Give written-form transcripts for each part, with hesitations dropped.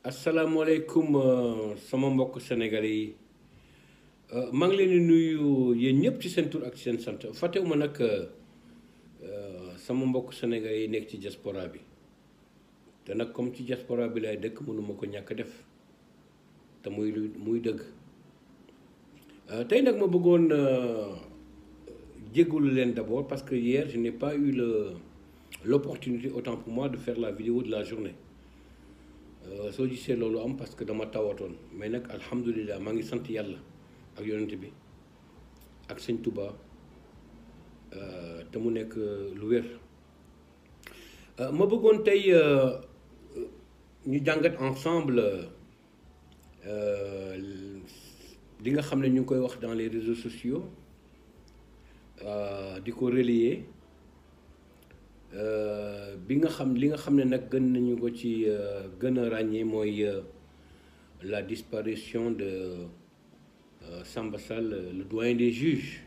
asalaamaaleykum sama mbokk sénégalais yi maa ngi leen di nuyu yéen ñëpp ci seen tur ak seen sant fàttewuma nag sama mbokk sénégalais yi nekk ci diaspora bi te nag comme ci diaspora bi lay dëkk mënuma ko ñàkk def te muy dëgg tey nag ma bëggoon jégalu leen d'abord parce que hier je n'ai pas eu l'opportunité autant pour moi de faire la vidéo de la journée soo gisee loolu am parce que dama tawatoon mais nag alhamdulilah maa ngi sant yàlla ak yonent bi ak sëñ Touba te mu nekk lu wér ma bëggoon tey ñu jàngat ensemble li nga xam ne ñu ngi koy wax dans les réseaux sociaux di ko relayer li nga xam ne nag gën nañu ko ci gën a ràññee mooy la disparition de Samba Sall le doyen des juges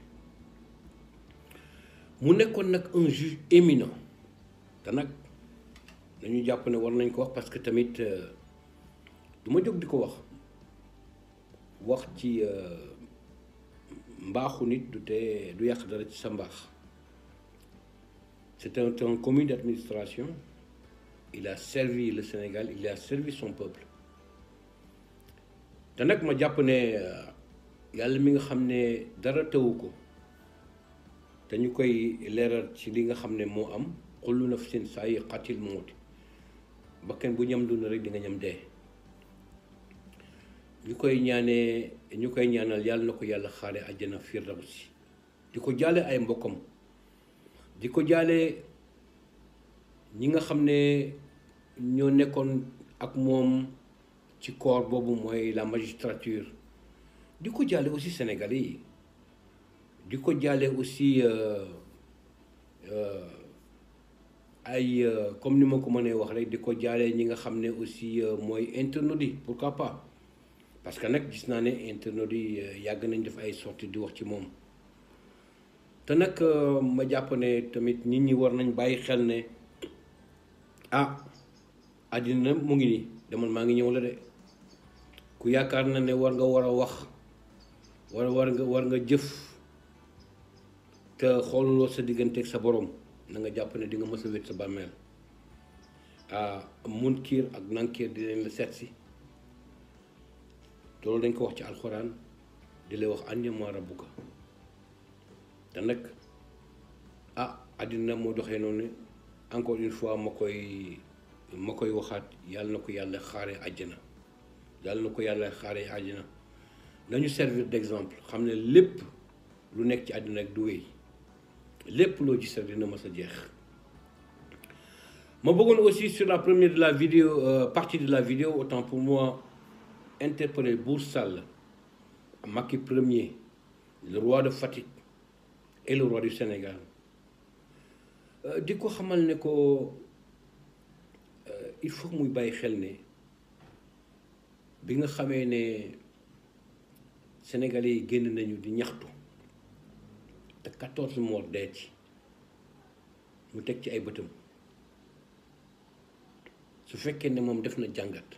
mu nekkoon nag un juge éminent te nag dañu jàpp ne war nañ ko wax parce que tamit du ma jóg di ko wax ci mbaaxu nit du yàq dara ci sa mbaax. C'est un commis d'administration. Il a servi le Sénégal, il a servi son peuple. te nag ma jàpp ne yàlla mi nga xam ne dara teewu ko te ñu koy leeral ci li nga xam ne moo am kullu nafsin zaa'iqatul mawt bakkan bu ñam dund rek di nga ñam dee. ñu koy ñaanal yàlla na ko yàlla xaare àjjana firdawsi di ko jaale ay mbokkam. di ko jaale ñi nga xam ne ñoo nekkoon ak moom ci corps boobu mooy la magistrature di ko jaale aussi sénégalais yi di ko jaale aussi ay comme ni ma ko mënee wax rek di ko jaale ñi nga xam ne aussi mooy internautes yi pourquoi pas parce que nag gis naa ne internautes yi yàgg nañ def ay sorties di wax ci moom. te nag ma jàpp ne tamit nit ñi war nañ bàyyi xel ne àddina mu ngi nii demal maa ngi ñëw la de ku yaakaar na ne war nga war a wax war nga jëf te xooluloo sa digganteeg sa borom na nga jàpp ne di nga mës a wét sa bàmmeel Munkar ak Nakiir di leen la seet si loolu dañ ko wax ci alxuraan di lay wax annimaa rabbuka te nag àddina moo doxee noonu encore une fois ma koy waxaat yàlla na ko yàlla xaaree àjjana nañu servir d'exemple xam ne lépp lu nekk ci àddina rek du wéy lépp loo gis rek dina mës a jeex. ma bëggoon aussi sur la première de la vidéo partie de la vidéo autant pour moi interpeller Bour Sall Macky Premier le roi de Fatick et le roi du Sénégal di ko xamal ne ko il faut muy bàyyi xel ne bi nga xamee ne sénégalais yi génn nañu di ñaxtu te 14 morts dee ci mu teg ci ay bëtam su fekkee ne moom def na jàngat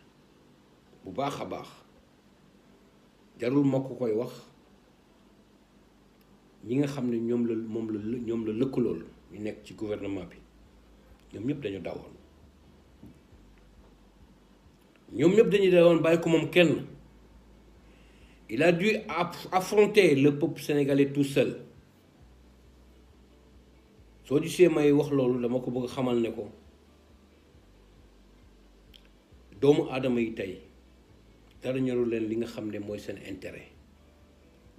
bu baax a baax jarul ma ko koy wax. ñi nga xam ne ñoom la lëkkalool ñu nekk ci gouvernement bi ñoom ñëpp dañu dawoon bàyyi ko moom kenn il a dû affronter le peuple sénégalais tout seul soo gisee may wax loolu dama ko bëgg xamal ne ko doomu aadama yi tey dara ñoru leen li nga xam ne mooy seen intérêt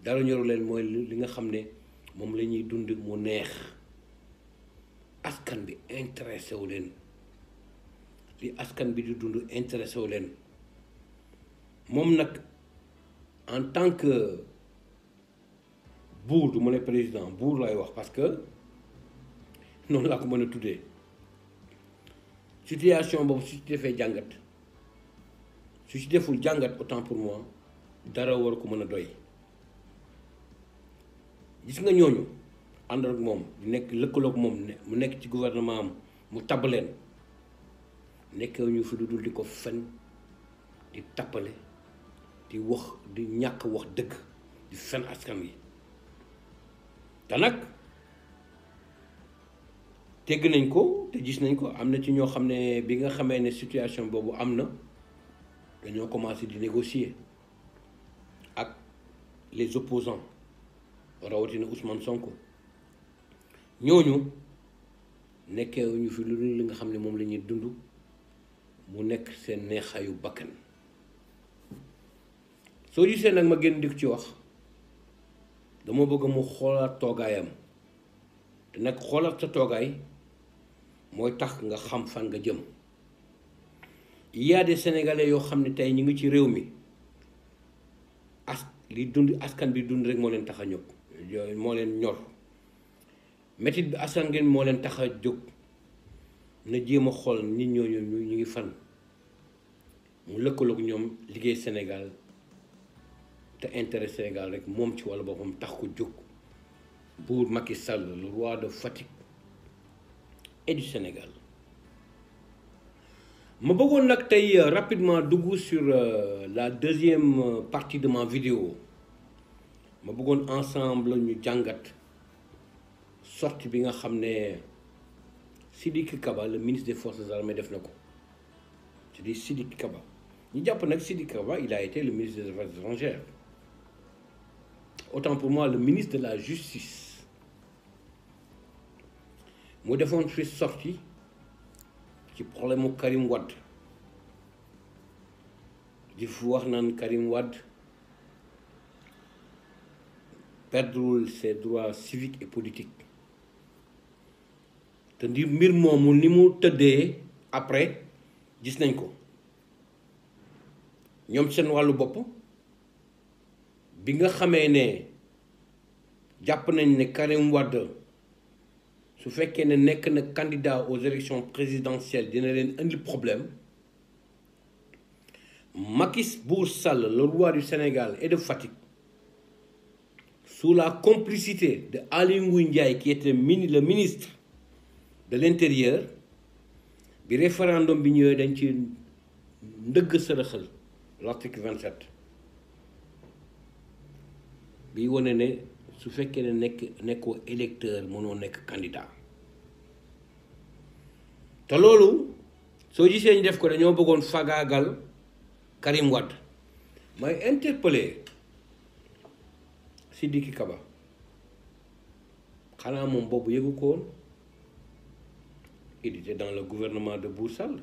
dara ñoru leen mooy li nga xam ne moom la ñuy dund mu neex askan bi intéressé wu leen li askan bi di dund intéressé wu leen moom nag en tant que buur du ma ne président buur lay wax parce que noonu laa ko mën a tuddee situation boobu su ci defee jàngat su ci deful jàngat autant pour moi dara war ko mën a doy. gis nga ñooñu ànd ak moom di nekk lëkkaloog moom mu nekk ci gouvernement am mu tabb leen nekk ñu fi lu dul di ko fen di tappale di wax di ñàkk wax dëgg di fen askan wi te nag tegg nañ ko te gis nañ ko am na ci ñoo xam ne bi nga xamee ne situation boobu am na dañoo commencé di négocier ak les opposants rawatina Ousmane Sonko ñooñu nekkee ñu fi lu li nga xam ne moom la ñuy dund mu nekk seen neexaayu bakkan soo gisee nag ma génn di ci wax dama bëgg mu xoolaat toogaayam te nag xoolaat sa toogaay mooy tax nga xam fan nga jëm. Il y a des Sénégalais yoo xam ne tey ñu ngi ci réew mi li dund askan bi dund rek moo leen tax a ñëw moo leen ñor métit bi askan ngeen moo leen tax a jóg na jéem a xool nit ñooñu ñu ngi fan mu lëkkaloog ñoom liggéey Sénégal te intérêt Sénégal rek moom ci wàllu boppam tax ko jóg pour Macky Sall le roi de Fatick et du Sénégal. ma bëggoon nag tey rapidement dugg sur la deuxième partie de ma vidéo ma bëggoon ensemble ñu jàngat sortie bi nga xam ne Sidiki Kaba le ministre des forces armées def na ko je dis Sidiki Kaba ñu jàpp nag Sidiki Kaba il a été le ministre des affaires étrangères autant pour moi le ministre de la justice mu defoon fi sortie ci problème mu Karim Wade di fu wax naan Karim Wade perdrul ses droits civiques et politiques te ndi mbir moomu ni mu tëddee après gis nañ ko ñoom seen wàllu bopp bi nga xamee ne jàpp nañ ne Karim Wade su fekkee ne nekk na candidat aux élections présidentielles dina leen indi problème Macky Sall le roi du Sénégal et de Fatick sous la complicité de Aly Ngouille Ndiaye qui était le ministre de l'intérieur bi référendum bi ñëwee dañ ci ndëgg sërëxal l'article 27 bi wane ne su fekkee ne nekkoo électeur mënoo nekk candidat te loolu soo gisee ñu def ko dañoo bëggoon fagaagal Karim Wade may interpellé Sidiki Kaba xanaa moom boobu yëgu ko woon il était dans le gouvernement de Bour Sall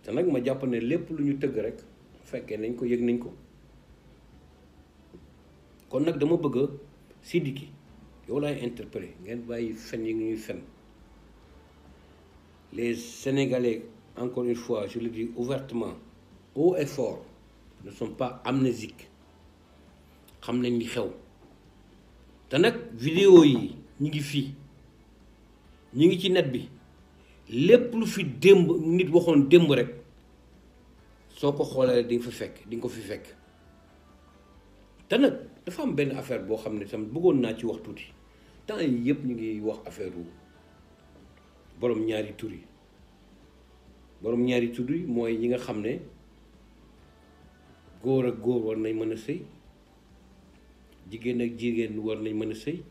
te nag ma jàpp ne lépp lu ñu tëgg rek fekkee nañ ko yëg nañ ko kon nag dama bëgg Sidiki yow laay interpellé ngeen bàyyi fen yi ñuy fen les Sénégalais encore une fois je le dis ouvertement haut et fort ne sont pas amnésiques xam nañ li xew te nag vidéo yi ñu ngi fii ñu ngi ci net bi lépp lu fi démb nit waxoon démb rek soo ko xoolee di nga fi fekk di nga ko fi fekk te nag dafa am benn affaire boo xam ne tam bëggoon naa ci wax tuuti temps yi yëpp ñu ngi wax affaire wu borom ñaari tur yi borom ñaari tur yi mooy ñi nga xam ne góor ak góor war nañ mën a sëy jigéen ak jigéen war nañ mën a sëy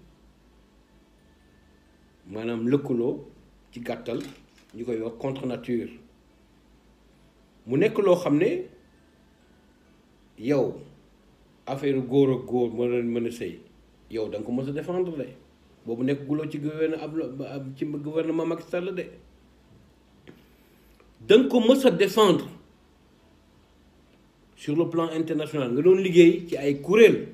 maanaam lëkkaloo ci gàttal ñu koy wax contre nature mu nekk loo xam ne yow affaire góor ak góor mën a sëy yow da nga ko mës a défendre de boobu nekk guloo ci gouvernement Macky Sall de da nga ko mës a défendre sur le plan international nga doon liggéey ci ay kuréel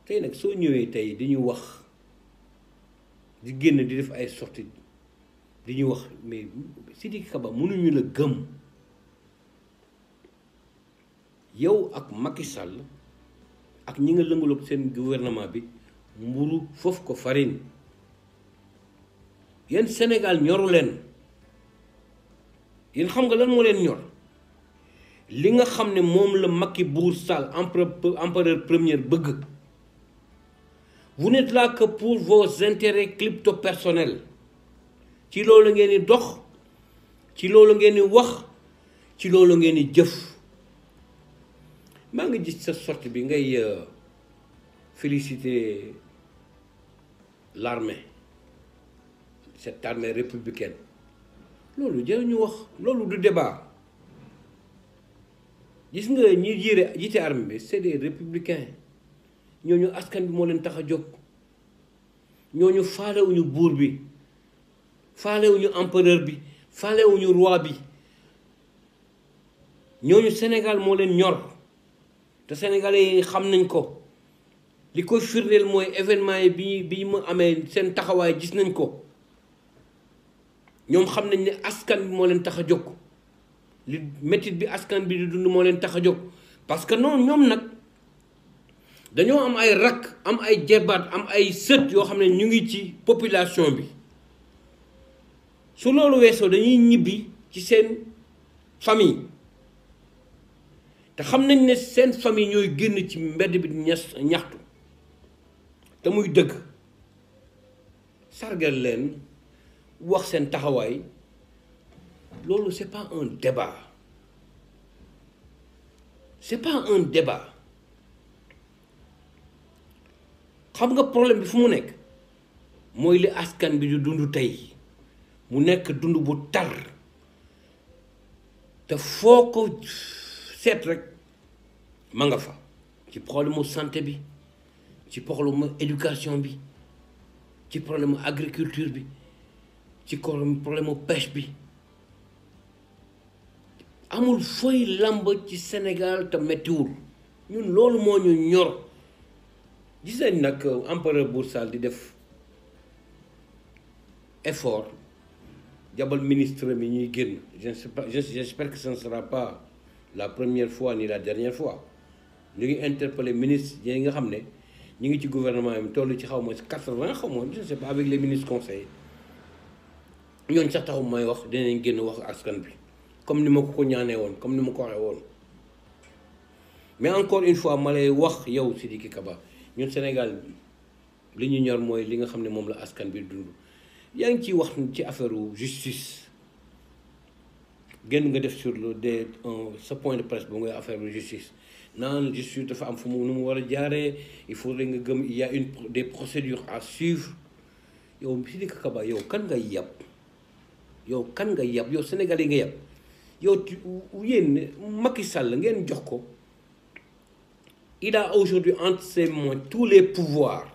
tey nag soo ñëwee tey di ñu wax di génn di def ay sorties di ñu wax mais Sidiki Kaba mënuñu la gëm yow ak Macky Sall ak ñi nga lëngaloog seen gouvernement bi mburu foofu ko farine yéen Sénégal ñoru leen yéen xam nga lan moo leen ñor li nga xam ne moom la Macky Bour Sall empereur premier bëgg. Vous n'êtes là que pour vos intérêts crypto-personnels ci loolu ngeen di dox ci loolu ngeen di wax ci loolu ngeen di jëf. maa ngi gis sa sortie bi ngay féliciter l'armée, cette armée républicaine. loolu jëruñu wax, loolu du débat. gis nga ñi jiite armée bi c'est des républicains. ñooñu askan bi moo leen tax a jóg. ñooñu faalewuñu buur bi, faalewuñu empereur bi, faalewuñu roi bi. ñooñu Sénégal moo leen ñor te sénégalais yi xam nañ ko. li koy firndeel mooy événement yi bi mu amee seen taxawaay gis nañ ko. ñoom xam nañ ne askan bi moo leen tax a jóg. li métit bi askan bi di dund moo leen tax a jóg. parce que non ñoom nag dañoo am ay rakk, am ay jebaat, am ay sët yoo xam ne ñu ngi ci population bi. su loolu weesoo dañuy ñibbi ci seen famille. te xam nañ ne seen famille ñooy génn ci mbedd bi ñaxtu. te muy dëgg. sargal leen wax seen taxawaay. loolu c'est pas un débat. c'est pas un débat. xam nga problème bi fu mu nekk mooy li askan bi di dund tey mu nekk dund bu tar te foo ko seet rek ma nga fa ci problème mu santé bi ci problème mu éducation bi ci problème mu agriculture bi ci problème mu pêche bi amul fooy lamb ci Sénégal te mettiwul ñun loolu moo ñu ñor. gis nañ nag empereur Bour Sall di def effort jabal ministre mi ñuy génn je ne sais pas, j'espère que ce ne sera pas la première fois ni la dernière fois ñu ngi interpeller ministre yi nga xam ne ñu ngi ci gouvernement yi toll ci xaw ma 80 xaw ma je ne sais pas avec les ministres conseillers ñooñu sax taxu may wax dinañ génn wax askan bi comme ni ma ko ñaanee woon comme ni ma ko waxee woon. mais encore une fois ma lay wax yow Sidiki Kaba ñun Sénégal li ñu ñor mooy li nga xam ne moom la askan bi dund. yaa ngi ciy wax ci affaire justice génn nga def sur le ce point de presse bu ngay affaire justice naan justice dafa am fu mu nu mu war a jaaree il faudrait nga gëm il y a des procédures à suivre. yow Sidiki Kaba yow kan nga yàpp yow kan nga yàpp yow Sénégalais nga yàpp yow yéen Macky Sall ngeen jox ko. Il a aujourd'hui entre ses mains tous les pouvoirs.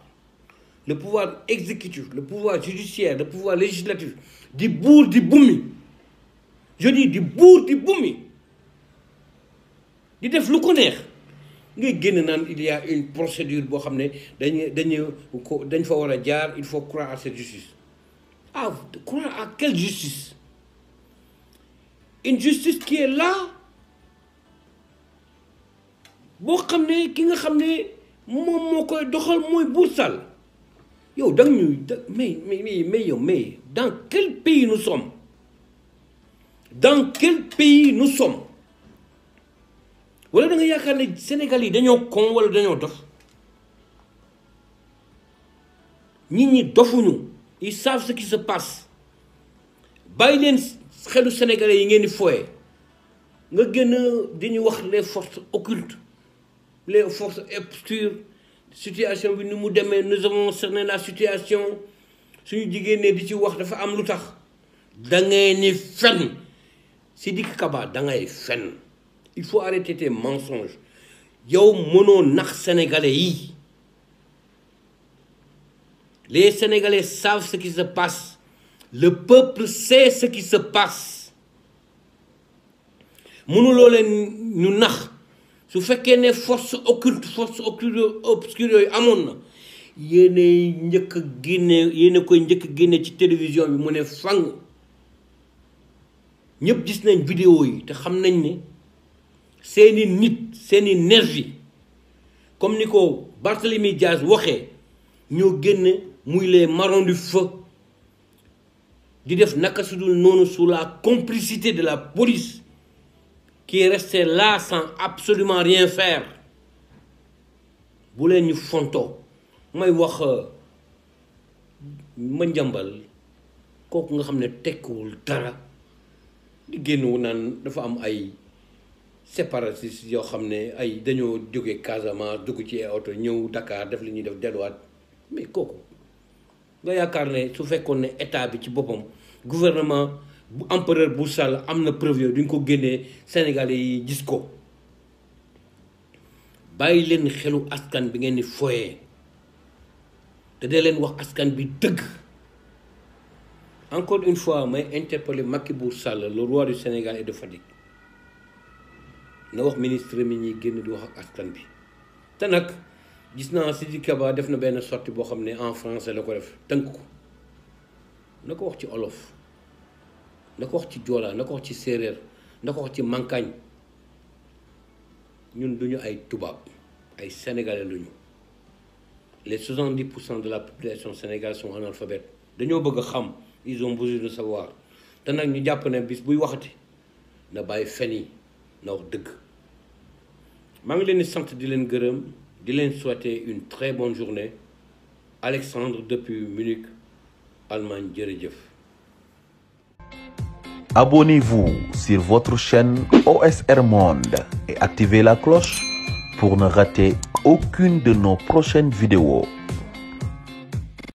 Le pouvoir exécutif, le pouvoir judiciaire, le pouvoir législatif. Di buur di bummi. Je dis di buur di bummi. Di def lu ko neex. Ngay génn naan il y a une procédure boo xam ne dañ fa war a jaar, il faut croire à cette justice. Ah, croire à quelle justice? Une justice qui est là. boo xam ne ki nga xam ne moom moo koy doxal mooy Bour Sall yow da nga ñuy mais yow mais dans quel pays nous sommes? Dans quel pays nous sommes? wala da nga yaakaar ne Sénégal yi dañoo kon wala dañoo dof? nit ñi dofuñu. Ils savent ce qui se passe. bàyyi leen xelu sénégalais yi ngeen di fooye nga gën a di ñu wax les forces occultes. Les forces obscures, situation bi ni mu demee nous avons cerné la situation suñu jigéen ne di ci wax dafa am lu tax da ngay ni fen Sidiki Kaba da ngay fen. Il faut arrêter tes mensonges. yow mënoo nax sénégalais yi. Les Sénégalais savent ce qui se passe. Le peuple sait ce qui se passe. mënuloo leen ñu nax. su fekkee ne force occulte obscure yooyu amoon na yéenay njëkk a génne yéena koy njëkk a génne ci télévision bi mu ne fang ñëpp gis nañ vidéo yi te xam nañ ne seeni nit seeni nervi comme ni ko Barthélémy Diaz waxee ñoo génn muy les marrons du feu di def naka su dul noonu sous la complicité de la police qui est resté là sans absolument rien faire. bu leen ñu fontoo may wax ma njambal kooku nga xam ne tekkiwul dara di génn naan dafa am ay séparatistes yoo xam ne ay dañoo jóge Casamance dugg ci oto ñëw Dakar def li ñuy def delluwaat mais kooku nga yaakaar ne su fekkoon ne état bi ci boppam gouvernement bu empereur Buur Sall am na preuve yooyu duñ ko génnee Sénégalais yi gis ko bàyyi leen xelu askan bi ngeen di foyee te dee leen wax askan bi dëgg. Encore une fois may interpeller Macky Buur Sall le roi du Sénégal et de Fatick na wax ministre mi ñuy génn di wax ak askan bi te nag gis naa Sidiki Kaba def na benn sortie boo xam ne en français la ko def tënk ko na ko wax ci olof na ko wax ci joola na ko wax ci séeréer na ko wax ci mankaañ ñun duñu ay tubaab ay sénégalais luñu les 70% de la population sénégalaise sont analphabètes dañoo bëgg a xam ils ont besoin de savoir te nag ñu jàpp ne bis buy waxati na bàyyi fen yi na wax dëgg maa ngi leen di sant di leen gërëm di leen souhaiter une très bonne journée Alexandre depuis Munich Allemagne jërëjëf. Abonnez-vous sur votre chaîne OSR Monde et activez la cloche pour ne rater aucune de nos prochaines vidéos.